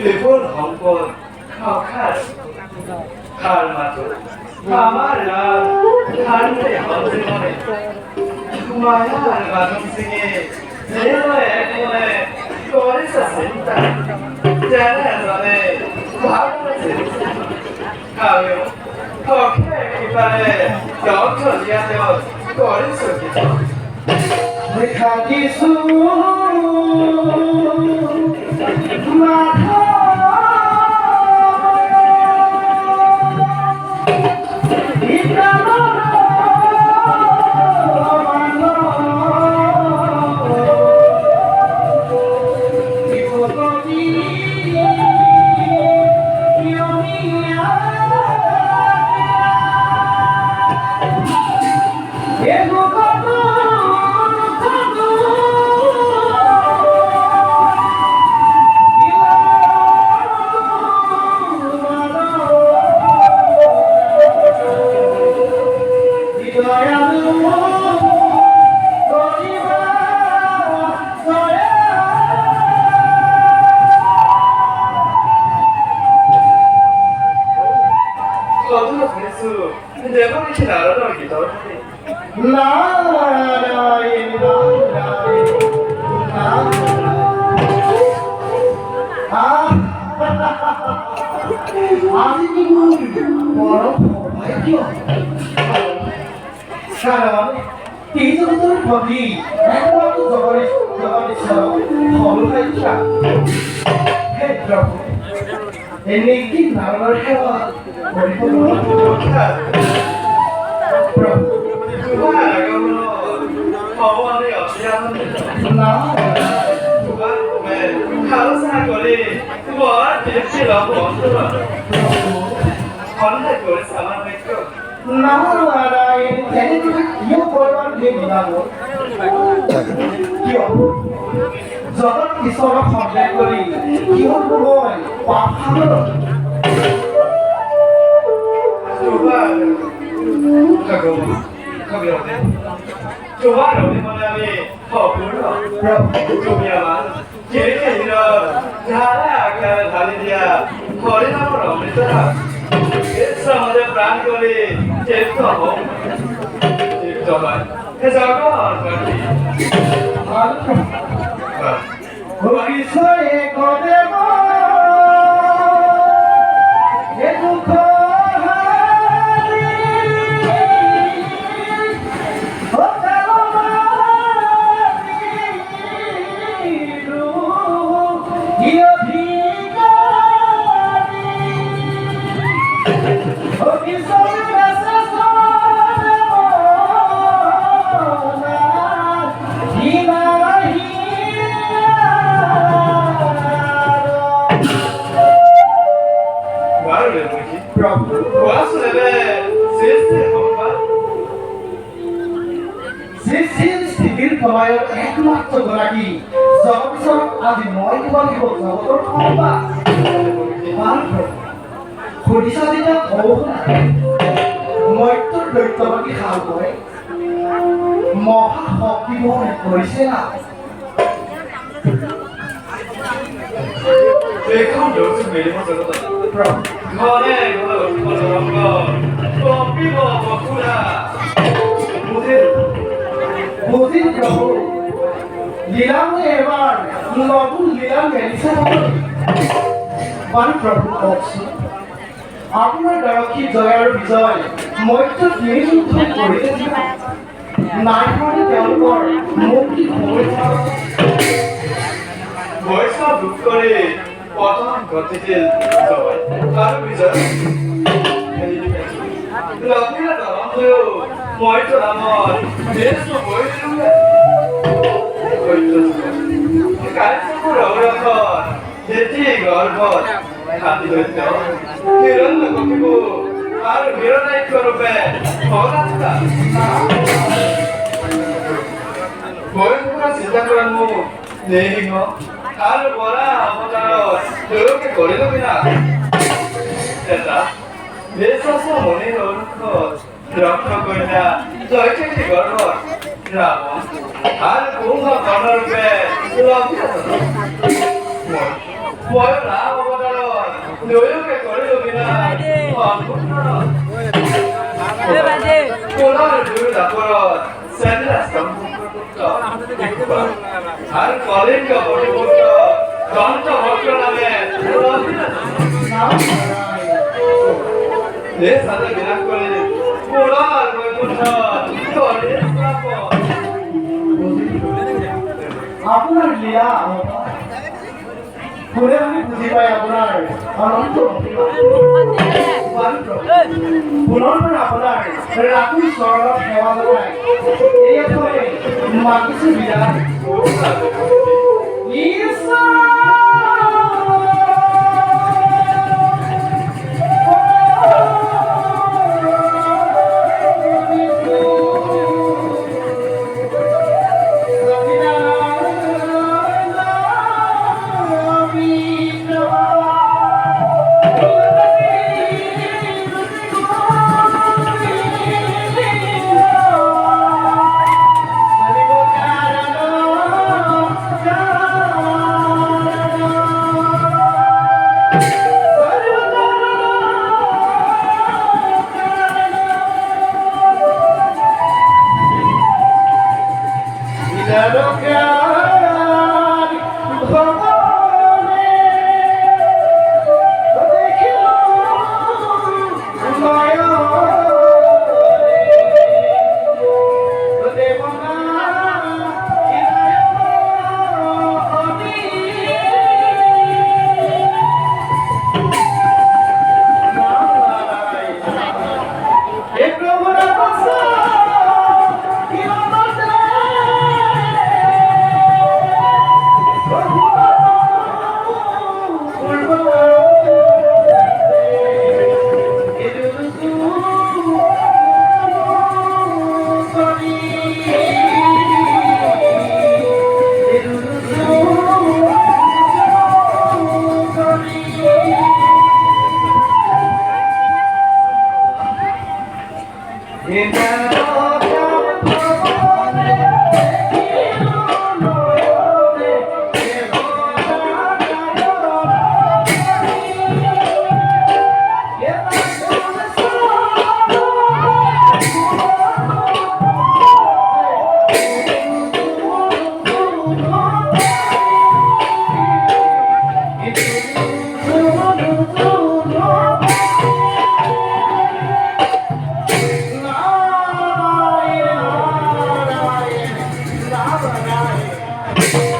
বিপুল সম্পদ খাওখার খার মাত্র আমার লাল ঠান্ডে হতে মনে মায়ার বাদম সিঙে যেন এক মনে করেছ চিন্তা জানে জানে ভাবছে খাওয়া পক্ষে একেবারে যত জিয়াতে করেছ কিছু দেখা কিছু জগত ঈশ্বৰক সন্দেহ কৰি কিহত মই পাপ খাবলৈ coba dong dimana nih populer coba mas jadi ini cara akan hari dia hari apa dong itu sama dia peran kali jadi apa coba kejaga berarti Hobi saya kau demo itu একমাত্র গৰাকী জগতৰ আজি মই তোমাক জগতৰ সম্পা সুধিছা যেতিয়া কওঁ মই তোৰ দৈত্যবাদী খাল কৰে মহা শক্তি বহন কৰিছে না এখন দৌৰ মেলিব জগত ঘৰে কপিব বকুৰা বুঝিন প্রভু লীলামে এবার নতুন লীলা মেলিছে প্রভু কওকচোন আপোনাৰ দৰক্ষী জয় আৰু বিজয় মইতো তিনি যুদ্ধ কৰিলে নাই মানে তেওঁলোকৰ মুক্তি বৈষ্ণৱ দুখ কৰি পতন ঘটিছিল জয় আৰু বিজয় লক্ষ্মীৰ দৰং হৈও মইতো নামৰ দেশটো বৈ দিলোগে কাৰ্যবোৰ অগ্ৰসৰ যেতি গৰ্ভত 가지 됐죠. 그런 거 그리고 나를 밀어낼 거로에 전화다. 뭐야 진짜 그런 거 내리고 나를 뭐라 뭐라 이렇게 거리도 그냥 됐다. 내 스스로 모니 놓고 이렇게 그냥 저렇게 걸어 라고 나를 공사 걸어를 이렇게 뭐야 나보다는 이렇게 거리도 그냥 꼬라를 누르다 걸어 샌드라스 잘 걸리니까 머리부터 전부 벗겨나면 내 사자 그냥 걸리 꼬라 걸부터 걸리라고 আপনার লীলা ঘুরে আমি বুঝি পাই আপনার অনন্ত পুনর্বার আপনার রাখুন সরল সেবা দেয় এই করে মাকে বিদায় Thank you.